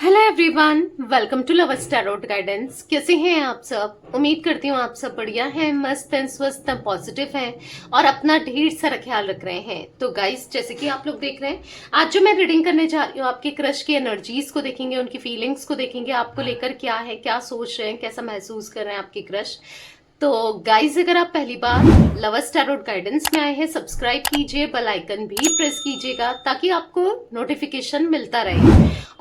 Hello everyone, welcome to lovers tarot guidance. कैसे हैं आप सब? उम्मीद करती हूँ आप सब बढ़िया हैं, मस्त हैं, स्वस्थ हैं, पॉजिटिव हैं और अपना ढेर सारा ख्याल रख रहे हैं। तो गाइस, जैसे कि आप लोग देख रहे हैं, आज जो मैं रीडिंग करने जा रही हूँ, आपके क्रश की एनर्जीज को देखेंगे, उनकी फीलिंग्स को देखेंगे, आपको लेकर क्या है, क्या सोच रहे हैं, कैसा महसूस कर रहे हैं आपके क्रश। तो गाइज, अगर आप पहली बार लवर्स टैरोट गाइडेंस में आए हैं, सब्सक्राइब कीजिए, बेल आइकन भी प्रेस कीजिएगा ताकि आपको नोटिफिकेशन मिलता रहे,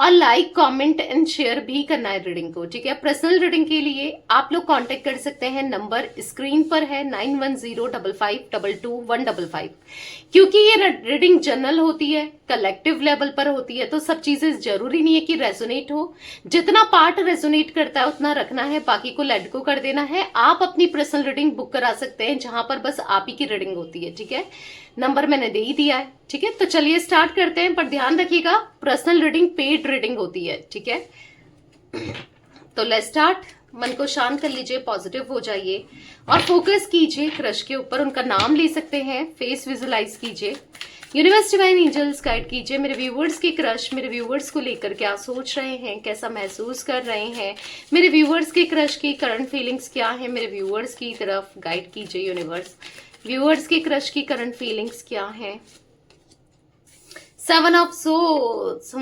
और लाइक कमेंट एंड शेयर भी करना है रीडिंग को। ठीक है, पर्सनल रीडिंग के लिए आप लोग कांटेक्ट कर सकते हैं, नंबर स्क्रीन पर है 9105522155। क्योंकि ये रीडिंग जनरल होती है, कलेक्टिव लेवल पर होती है, तो सब चीजें जरूरी नहीं है कि रेजोनेट हो। जितना पार्ट रेजोनेट करता है उतना रखना है, बाकी को लेट गो कर देना है। आप अपनी पर्सनल रीडिंग बुक करा सकते हैं जहां पर बस आप ही की रीडिंग होती है। ठीक है, नंबर मैंने दे ही दिया है। ठीक है, तो चलिए स्टार्ट करते हैं, पर ध्यान रखिएगा पर्सनल रीडिंग पेड रीडिंग होती है। ठीक है, तो लेट्स स्टार्ट। मन को शांत कर लीजिए, पॉजिटिव हो जाइए और फोकस कीजिए क्रश के ऊपर। उनका नाम ले सकते हैं, फेस विजुलाइज कीजिए। यूनिवर्स डिवाइन एंजल्स गाइड कीजिए मेरे व्यूवर्स के क्रश, मेरे व्यूवर्स को लेकर क्या सोच रहे हैं, कैसा महसूस कर रहे हैं। मेरे व्यूवर्स के क्रश की करंट फीलिंग्स क्या है, मेरे व्यूवर्स की तरफ गाइड कीजिए यूनिवर्स। व्यूअर्स के क्रश की करंट फीलिंग्स क्या है। 7 ऑफ सोर्ड्स।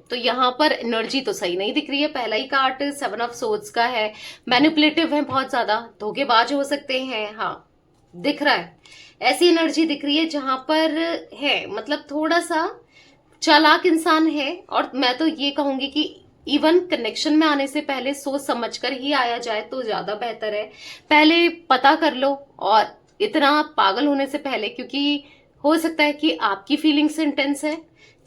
तो यहाँ पर एनर्जी तो सही नहीं दिख रही है। पहला ही कार्ड 7 ऑफ सोर्ड्स का है। मैनिपुलेटिव है, बहुत ज्यादा धोखेबाज हो सकते हैं। हाँ, दिख रहा है, ऐसी एनर्जी दिख रही है जहां पर है, मतलब थोड़ा सा चालाक इंसान है। और मैं तो ये कहूंगी कि इवन कनेक्शन में आने से पहले सोच समझकर ही आया जाए तो ज्यादा बेहतर है। पहले पता कर लो, और इतना पागल होने से पहले, क्योंकि हो सकता है कि आपकी फीलिंग्स इंटेंस है।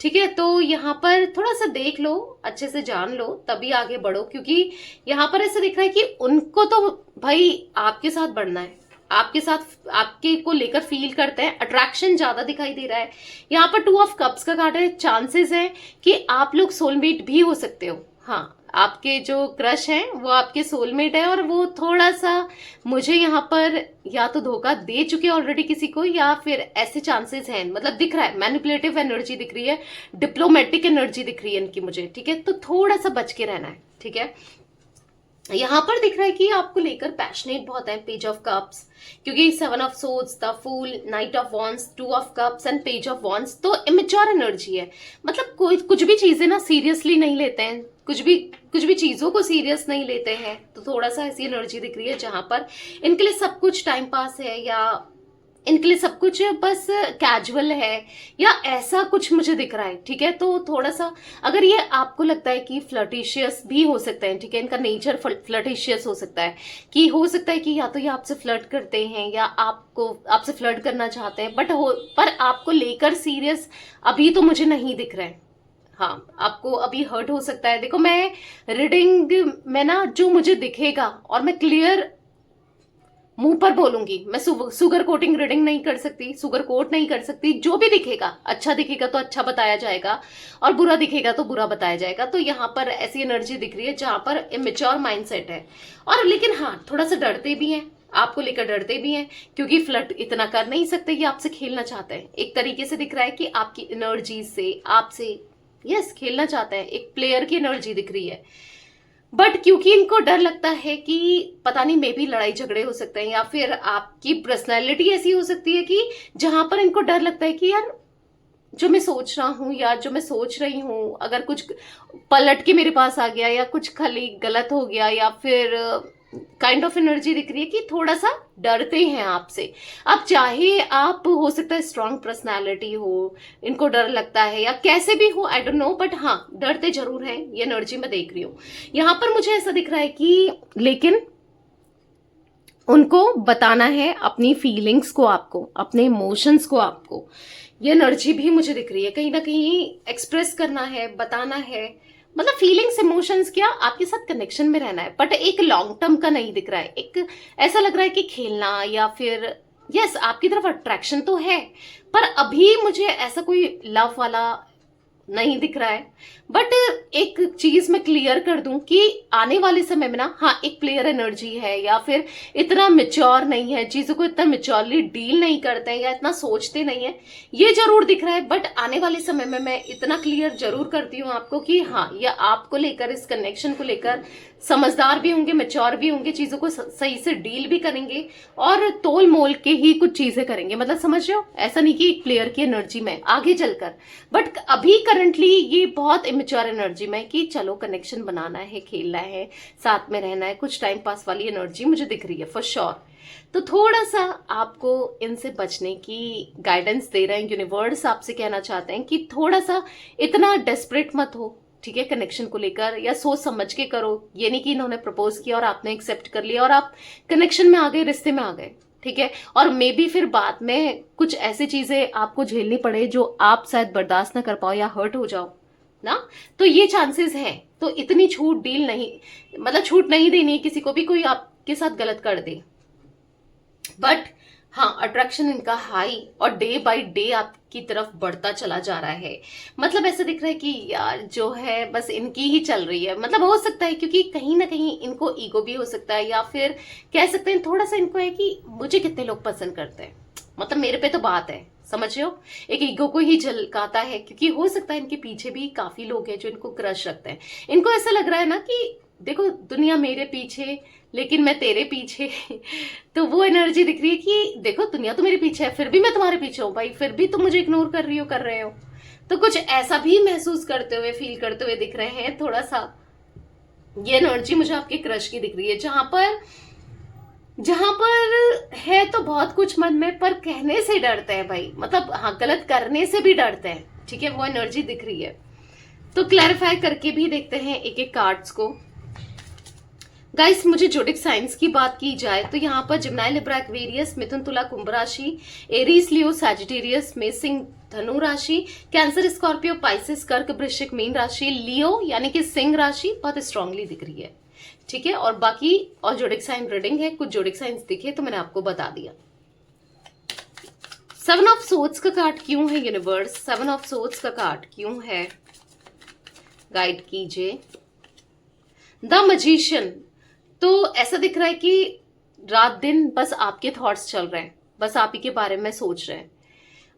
ठीक है, तो यहाँ पर थोड़ा सा देख लो, अच्छे से जान लो, तभी आगे बढ़ो। क्योंकि यहाँ पर ऐसा दिख रहा है कि उनको तो भाई आपके साथ बढ़ना है, आपके साथ आपके को लेकर फील करते हैं, अट्रैक्शन ज्यादा दिखाई दे रहा है। यहाँ पर 2 ऑफ कप्स का कार्ड है। चांसेस है कि आप लोग सोलमेट भी हो सकते हो। हाँ, आपके जो क्रश हैं वो आपके सोलमेट है, और वो थोड़ा सा मुझे यहाँ पर या तो धोखा दे चुके ऑलरेडी किसी को, या फिर ऐसे चांसेस हैं। मतलब दिख रहा है मैनिपुलेटिव एनर्जी दिख रही है, डिप्लोमेटिक एनर्जी दिख रही है इनकी मुझे। ठीक है, तो थोड़ा सा बच के रहना है। ठीक है, यहाँ पर दिख रहा है कि आपको लेकर पैशनेट बहुत है। पेज ऑफ कप्स, क्योंकि 7 of swords, the fool, knight of wands, 2 of cups and page of wands, तो इमेच्योर एनर्जी है। मतलब कोई कुछ भी चीजें ना सीरियसली नहीं लेते हैं, कुछ भी चीजों को सीरियस नहीं लेते हैं। तो थोड़ा सा ऐसी एनर्जी दिख रही है जहां पर इनके लिए सब कुछ टाइम पास है, या इनके लिए सब कुछ बस कैजुअल है, या ऐसा कुछ मुझे दिख रहा है। ठीक है, तो थोड़ा सा अगर ये आपको लगता है कि फ्लर्टिशियस भी हो सकते हैं, ठीक है, इनका नेचर फ्लर्टिशियस हो सकता है, कि हो सकता है कि या तो ये आपसे फ्लर्ट करते हैं या आपसे फ्लर्ट करना चाहते हैं, पर आपको लेकर सीरियस अभी तो मुझे नहीं दिख रहा है। हाँ, आपको अभी हर्ट हो सकता है। देखो, मैं रीडिंग में ना जो मुझे दिखेगा, और मैं क्लियर मुंह पर बोलूंगी, मैं सुगर कोटिंग रीडिंग नहीं कर सकती, सुगर कोट नहीं कर सकती। जो भी दिखेगा, अच्छा दिखेगा तो अच्छा बताया जाएगा, और बुरा दिखेगा तो बुरा बताया जाएगा। तो यहाँ पर ऐसी एनर्जी दिख रही है जहां पर इमेच्योर माइंडसेट है, और लेकिन हाँ, थोड़ा सा डरते भी हैं, आपको लेकर डरते भी हैं, क्योंकि फ्लर्ट इतना कर नहीं सकते, ये आपसे खेलना चाहते हैं। एक तरीके से दिख रहा है कि आपकी एनर्जी से आपसे यस खेलना चाहते हैं, एक प्लेयर की एनर्जी दिख रही है। बट क्योंकि इनको डर लगता है कि पता नहीं, मे भी लड़ाई झगड़े हो सकते हैं, या फिर आपकी पर्सनैलिटी ऐसी हो सकती है कि जहां पर इनको डर लगता है कि यार, जो मैं सोच रहा हूं या जो मैं सोच रही हूं, अगर कुछ पलट के मेरे पास आ गया, या कुछ खाली गलत हो गया, या फिर काइंड ऑफ एनर्जी दिख रही है कि थोड़ा सा डरते हैं आपसे। अब चाहे आप, हो सकता है स्ट्रांग पर्सनालिटी हो, इनको डर लगता है, या कैसे भी हो, आई डोंट नो, बट हाँ, डरते जरूर हैं। ये एनर्जी मैं देख रही हूँ। यहाँ पर मुझे ऐसा दिख रहा है कि लेकिन उनको बताना है अपनी फीलिंग्स को, आपको अपने इमोशंस को, आपको ये एनर्जी भी मुझे दिख रही है। कहीं ना कहीं एक्सप्रेस करना है, बताना है, मतलब फीलिंग्स इमोशंस, क्या आपके साथ कनेक्शन में रहना है। बट एक लॉन्ग टर्म का नहीं दिख रहा है, एक ऐसा लग रहा है कि खेलना, या फिर यस आपकी तरफ अट्रैक्शन तो है, पर अभी मुझे ऐसा कोई लव वाला नहीं दिख रहा है। बट एक चीज मैं क्लियर कर दूं कि आने वाले समय में ना, हाँ, एक प्लेयर एनर्जी है या फिर इतना मेच्योर नहीं है, चीजों को इतना मेच्योरली डील नहीं करते हैं या इतना सोचते नहीं है, ये जरूर दिख रहा है। बट आने वाले समय में मैं इतना क्लियर जरूर करती हूँ आपको कि हाँ, ये आपको लेकर, इस कनेक्शन को लेकर समझदार भी होंगे, मेच्योर भी होंगे, चीजों को सही से डील भी करेंगे और तोल मोल के ही कुछ चीजें करेंगे। मतलब समझ रहे हो, ऐसा नहीं कि एक प्लेयर की एनर्जी में आगे चलकर, बट अभी करंटली ये बहुत इमेच्योर एनर्जी में कि चलो कनेक्शन बनाना है, खेलना है, साथ में रहना है, कुछ टाइम पास वाली एनर्जी मुझे दिख रही है फॉर श्योर। तो थोड़ा सा आपको इनसे बचने की गाइडेंस दे रहे हैं यूनिवर्स, आपसे कहना चाहते हैं कि थोड़ा सा इतना डेस्परेट मत हो, ठीक है, कनेक्शन को लेकर, या सोच समझ के करो। ये नहीं कि इन्होंने प्रपोज किया और आपने एक्सेप्ट कर लिया और आप कनेक्शन में आ गए, रिश्ते में आ गए, ठीक है, और मे बी फिर बाद में कुछ ऐसी चीजें आपको झेलनी पड़े जो आप शायद बर्दाश्त ना कर पाओ या हर्ट हो जाओ ना, तो ये चांसेस हैं। तो इतनी छूट डील नहीं, मतलब छूट नहीं देनी है किसी को भी, कोई आपके साथ गलत कर दे। बट हाँ, अट्रैक्शन इनका हाई और डे बाय डे आपकी तरफ बढ़ता चला जा रहा है। मतलब ऐसा दिख रहा है कि यार जो है बस इनकी ही चल रही है। मतलब हो सकता है क्योंकि कहीं ना कहीं इनको ईगो भी हो सकता है, या फिर कह सकते हैं थोड़ा सा इनको है कि मुझे कितने लोग पसंद करते हैं, मतलब मेरे पे तो बात है, समझ रहे हो, एक ईगो को ही झलकाता है। क्योंकि हो सकता है इनके पीछे भी काफी लोग हैं जो इनको क्रश रखते हैं। इनको ऐसा लग रहा है ना कि देखो दुनिया मेरे पीछे लेकिन मैं तेरे पीछे तो वो एनर्जी दिख रही है कि देखो दुनिया तो मेरे पीछे है, फिर भी मैं तुम्हारे पीछे हूँ भाई, फिर भी तुम मुझे इग्नोर कर रही हो, कर रहे हो। तो कुछ ऐसा भी महसूस करते हुए, फील करते हुए दिख रहे हैं थोड़ा सा। ये एनर्जी मुझे आपके क्रश की दिख रही है, जहां पर है तो बहुत कुछ मन में, पर कहने से डरते हैं भाई, मतलब हाँ, गलत करने से भी डरते हैं, ठीक है, वो एनर्जी दिख रही है। तो क्लैरिफाई करके भी देखते हैं एक एक कार्ड्स को। गाइस, मुझे जोडिक साइंस की बात की जाए तो यहाँ पर जिम्नाई, लिब्रा, एक्वेरियस, मिथुन, तुला, कुंभ राशि, एरीज, लियो, सैजिटेरियस, मेष, धनु राशि, कैंसर, स्कॉर्पियो, पाइसिस, कर्क, वृश्चिक, मीन राशि, लियो यानी कि सिंह राशि बहुत स्ट्रांगली दिख रही है, ठीक है। और बाकी और जोडिक साइन रीडिंग है, कुछ जोडिक साइंस दिखे तो मैंने आपको बता दिया। 7 ऑफ सोर्ड्स का कार्ड क्यों है यूनिवर्स, 7 ऑफ सोर्ड्स का कार्ड क्यों है, गाइड कीजिए। द मैजिशियन, तो ऐसा दिख रहा है कि रात दिन बस आपके थॉट्स चल रहे हैं, बस आप ही के बारे में सोच रहे हैं।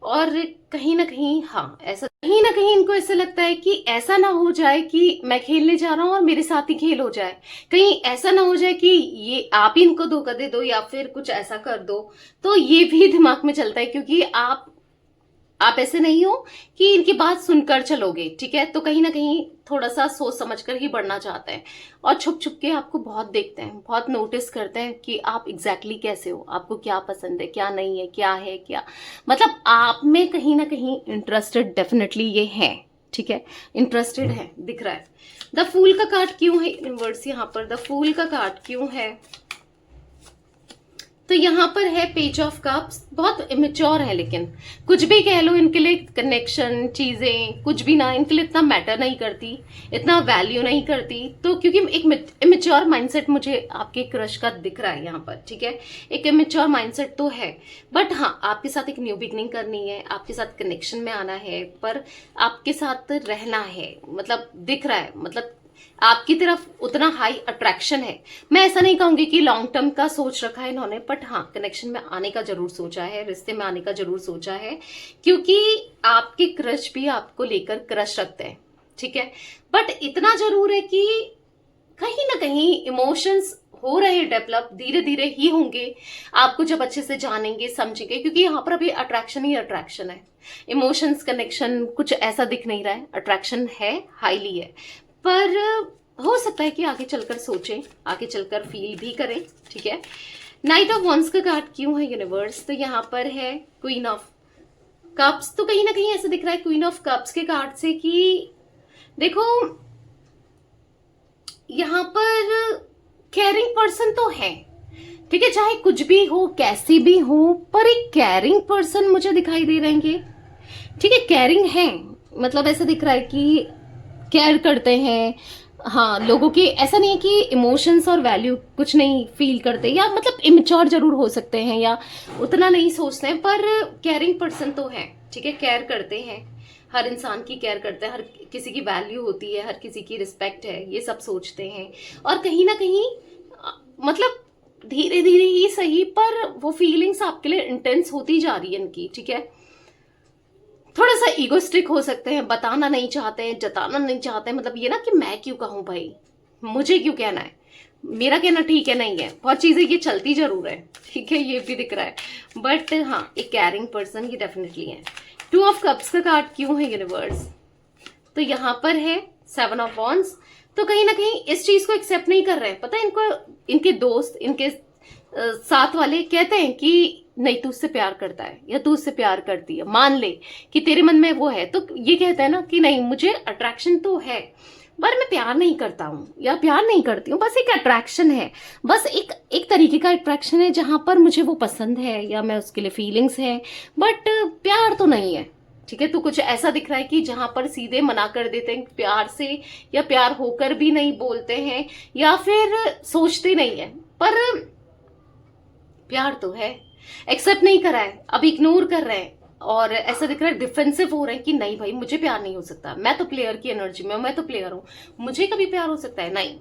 और कहीं ना कहीं, हाँ, ऐसा कहीं ना कहीं इनको ऐसा लगता है कि ऐसा ना हो जाए कि मैं खेलने जा रहा हूं और मेरे साथ ही खेल हो जाए, कहीं ऐसा ना हो जाए कि ये आप ही इनको धोखा दे दो या फिर कुछ ऐसा कर दो। तो ये भी दिमाग में चलता है क्योंकि आप ऐसे नहीं हो कि इनकी बात सुनकर चलोगे, ठीक है। तो कहीं ना कहीं थोड़ा सा सोच समझकर ही बढ़ना चाहते हैं और छुप छुप के आपको बहुत देखते हैं, बहुत नोटिस करते हैं कि आप एग्जैक्टली कैसे हो, आपको क्या पसंद है, क्या नहीं है, क्या, मतलब आप में कहीं ना कहीं इंटरेस्टेड डेफिनेटली ये है, ठीक है, इंटरेस्टेड है, दिख रहा है। द फूल का कार्ड क्यों है यूनिवर्स, यहाँ पर द फूल का कार्ड क्यों है, तो यहाँ पर है पेज ऑफ कप्स, बहुत इमेच्योर है, लेकिन कुछ भी कह लो इनके लिए कनेक्शन, चीजें कुछ भी ना इनके लिए इतना मैटर नहीं करती, इतना वैल्यू नहीं करती। तो क्योंकि एक इमेच्योर माइंडसेट मुझे आपके क्रश का दिख रहा है यहाँ पर, ठीक है, एक इमेच्योर माइंडसेट तो है। बट हाँ, आपके साथ एक न्यू बिगनिंग करनी है, आपके साथ कनेक्शन में आना है, पर आपके साथ रहना है, मतलब दिख रहा है, मतलब आपकी तरफ उतना हाई अट्रैक्शन है। मैं ऐसा नहीं कहूंगी कि लॉन्ग टर्म का सोच रखा है इन्होंने, बट हाँ, कनेक्शन में आने का जरूर सोचा है, रिश्ते में आने का जरूर सोचा है, क्योंकि आपके क्रश भी आपको लेकर क्रश रखते हैं, ठीक है। बट इतना जरूर है कि कहीं ना कहीं इमोशंस हो रहे डेवलप, धीरे धीरे ही होंगे, आपको जब अच्छे से जानेंगे, समझेंगे, क्योंकि यहाँ पर अभी अट्रैक्शन ही अट्रैक्शन है, इमोशंस, कनेक्शन कुछ ऐसा दिख नहीं रहा है। अट्रैक्शन है, हाईली है, पर हो सकता है कि आगे चलकर सोचें, आगे चलकर फील भी करें, ठीक है। नाइट ऑफ वॉन्ड्स का कार्ड क्यों है यूनिवर्स, तो यहाँ पर है क्वीन ऑफ कप्स। तो कहीं ना कहीं ऐसा दिख रहा है क्वीन ऑफ कप्स के कार्ड से कि देखो यहाँ पर केयरिंग पर्सन तो है, ठीक है, चाहे कुछ भी हो, कैसी भी हो, पर एक केयरिंग पर्सन मुझे दिखाई दे रहेंगे, ठीक है, केयरिंग है, मतलब ऐसा दिख रहा है कि केयर करते हैं, हाँ, लोगों के, ऐसा नहीं है कि इमोशंस और वैल्यू कुछ नहीं फील करते, या मतलब इमेच्योर जरूर हो सकते हैं या उतना नहीं सोचते हैं, पर केयरिंग पर्सन तो है, ठीक है, केयर करते हैं, हर इंसान की केयर करते हैं, हर किसी की वैल्यू होती है, हर किसी की रिस्पेक्ट है, ये सब सोचते हैं। और कहीं ना कहीं मतलब धीरे धीरे ही सही पर वो फीलिंग्स आपके लिए इंटेंस होती जा रही है इनकी, ठीक है। थोड़ा सा ईगोस्टिक हो सकते हैं, बताना नहीं चाहते हैं, जताना नहीं चाहते हैं, मतलब ये ना कि मैं क्यों कहूं भाई, मुझे क्यों कहना है, मेरा कहना ठीक है नहीं है, बहुत चीजें ये चलती जरूर है, ठीक है, ये भी दिख रहा है। बट हाँ, एक कैरिंग पर्सन ये डेफिनेटली है। 2 ऑफ कप्स का कार्ड क्यों है यूनिवर्स? तो यहाँ पर है 7 ऑफ वॉन्ड्स। तो कहीं ना कहीं इस चीज को एक्सेप्ट नहीं कर रहे हैं, पता है इनको, इनके दोस्त, इनके साथ वाले कहते हैं कि नहीं तू उससे प्यार करता है या तू उससे प्यार करती है, मान ले कि तेरे मन में वो है, तो ये कहता है ना कि नहीं मुझे अट्रैक्शन तो है पर मैं प्यार नहीं करता हूँ या प्यार नहीं करती हूँ, बस एक अट्रैक्शन है, बस एक तरीके का अट्रैक्शन है जहां पर मुझे वो पसंद है या मैं उसके लिए फीलिंग्स है, बट प्यार तो नहीं है, ठीक है। तो कुछ ऐसा दिख रहा है कि जहां पर सीधे मना कर देते हैं प्यार से, या प्यार होकर भी नहीं बोलते हैं, या फिर सोचते नहीं है, पर प्यार तो है, एक्सेप्ट नहीं करा है, अब इग्नोर कर रहे हैं। और ऐसा दिख रहा है डिफेंसिव हो रहे हैं कि नहीं भाई मुझे प्यार नहीं हो सकता, मैं तो प्लेयर की एनर्जी में, मैं तो प्लेयर हूं, मुझे कभी प्यार हो सकता है नहीं।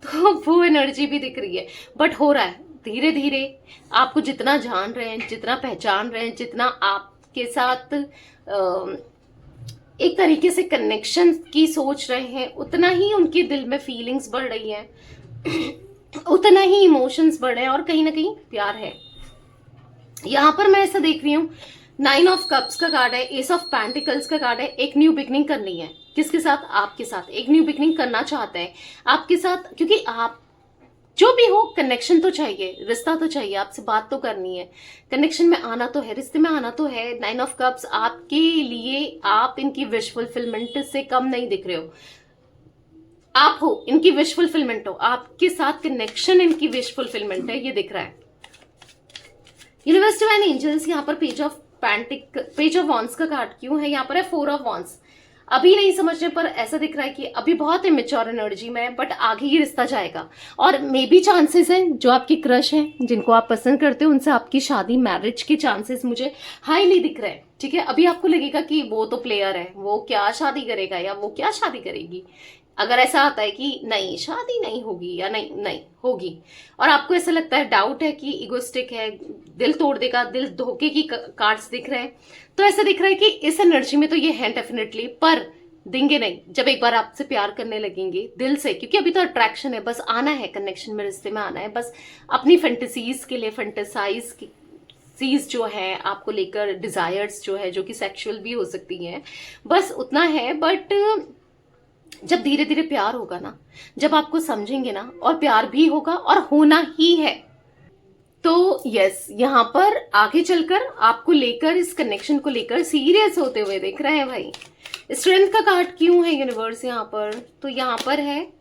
तो वो एनर्जी भी दिख रही है, बट हो रहा है धीरे धीरे। आपको जितना जान रहे हैं, जितना पहचान रहे हैं, जितना आपके साथ एक तरीके से कनेक्शन की सोच रहे हैं, उतना ही उनके दिल में फीलिंग्स बढ़ रही है, उतना ही इमोशंस बढ़ रहे हैं, और कहीं ना कहीं प्यार है। यहां पर मैं ऐसा देख रही हूं, 9 ऑफ कप्स का कार्ड है, एस ऑफ पेंटिकल्स का कार्ड है। एक न्यू बिगनिंग करनी है, किसके साथ? आपके साथ एक न्यू बिगनिंग करना चाहते हैं आपके साथ, क्योंकि आप जो भी हो कनेक्शन तो चाहिए, रिश्ता तो चाहिए, आपसे बात तो करनी है, कनेक्शन में आना तो है, रिश्ते में आना तो है। 9 ऑफ कप्स आपके लिए, आप इनकी विश फुलफिलमेंट से कम नहीं दिख रहे हो, आप हो इनकी विश फुलफिलमेंट, हो आपके साथ कनेक्शन इनकी विश फुलफिलमेंट है, ये दिख रहा है। यूनिवर्स डिवाइन एंजल्स, यहाँ पर पेज ऑफ वॉन्ड्स का कार्ड क्यों है? यहाँ पर है 4 ऑफ वॉन्ड्स। अभी नहीं समझने पर ऐसा दिख रहा है कि अभी बहुत इमेच्योर एनर्जी में है, बट आगे ये रिश्ता जाएगा, और मे बी चांसेस हैं जो आपकी क्रश हैं, जिनको आप पसंद करते हो, उनसे आपकी शादी, मैरिज के चांसेस मुझे हाईली दिख रहे हैं, ठीक है। अभी आपको लगेगा कि वो तो प्लेयर है, वो क्या शादी करेगा या वो क्या शादी करेगी, अगर ऐसा आता है कि नहीं शादी नहीं होगी या नहीं नहीं होगी, और आपको ऐसा लगता है, डाउट है कि इगोस्टिक है, दिल तोड़ देगा, दिल धोखे की कार्ड्स दिख रहे हैं, तो ऐसा दिख रहा है कि इस एनर्जी में तो ये है डेफिनेटली, पर देंगे नहीं जब एक बार आपसे प्यार करने लगेंगे दिल से, क्योंकि अभी तो अट्रैक्शन है, बस आना है कनेक्शन में, रिश्ते में आना है, बस अपनी फैंटेसीज के लिए, फैंटेसाइज चीज जो है आपको लेकर, डिजायर्स जो है, जो कि सेक्सुअल भी हो सकती हैं, बस उतना है। बट जब धीरे धीरे प्यार होगा ना, जब आपको समझेंगे ना, और प्यार भी होगा और होना ही है, तो यस, यहाँ पर आगे चलकर आपको लेकर, इस कनेक्शन को लेकर सीरियस होते हुए दिख रहे हैं भाई। स्ट्रेंथ का कार्ड क्यों है यूनिवर्स यहाँ पर? तो यहाँ पर है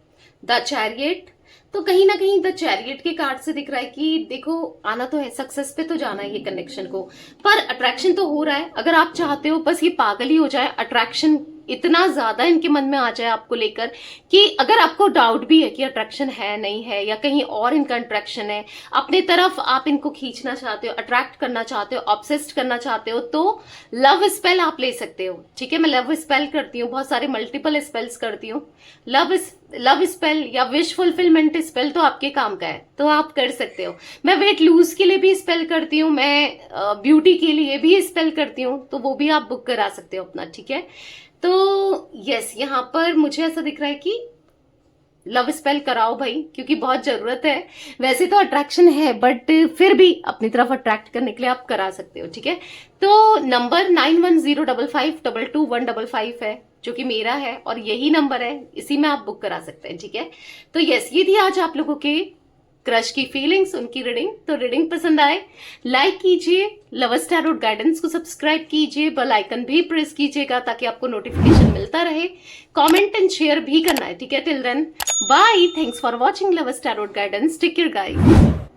द चैरियट। तो कहीं ना कहीं द चैरियट के कार्ड से दिख रहा है कि देखो आना तो है, सक्सेस पे तो जाना है ये कनेक्शन को, पर अट्रैक्शन तो हो रहा है। अगर आप चाहते हो बस ये पागल ही हो जाए, अट्रैक्शन इतना ज्यादा इनके मन में आ जाए आपको लेकर कि अगर आपको डाउट भी है कि अट्रैक्शन है नहीं है, या कहीं और इनका अट्रैक्शन है, अपने तरफ आप इनको खींचना चाहते हो, अट्रैक्ट करना चाहते हो, ऑब्सेस्ड करना चाहते हो, तो लव स्पेल आप ले सकते हो, ठीक है। मैं लव स्पेल करती हूँ, बहुत सारे मल्टीपल स्पेल्स करती हूँ। लव स्पेल या विश फुलफिलमेंट स्पेल तो आपके काम का है, तो आप कर सकते हो। मैं वेट लूज के लिए भी स्पेल करती हूँ, मैं ब्यूटी के लिए भी स्पेल करती हूँ, तो वो भी आप बुक करा सकते हो अपना, ठीक है। तो यस, यहाँ पर मुझे ऐसा दिख रहा है कि लव स्पेल कराओ भाई, क्योंकि बहुत जरूरत है। वैसे तो अट्रैक्शन है, बट फिर भी अपनी तरफ अट्रैक्ट करने के लिए आप करा सकते हो, ठीक है। तो नंबर 9105522155 है, जो कि मेरा है, और यही नंबर है, इसी में आप बुक करा सकते हैं, ठीक है। तो यस, ये थी आज आप लोगों के क्रश की फीलिंग्स, उनकी रीडिंग। तो रीडिंग पसंद आए लाइक कीजिए, लवर्स टैरोट गाइडेंस को सब्सक्राइब कीजिए, बेल आइकन भी प्रेस कीजिएगा ताकि आपको नोटिफिकेशन मिलता रहे। कमेंट एंड शेयर भी करना है, ठीक है। Till then bye, thanks for watching lovers tarot guidance, take care guys.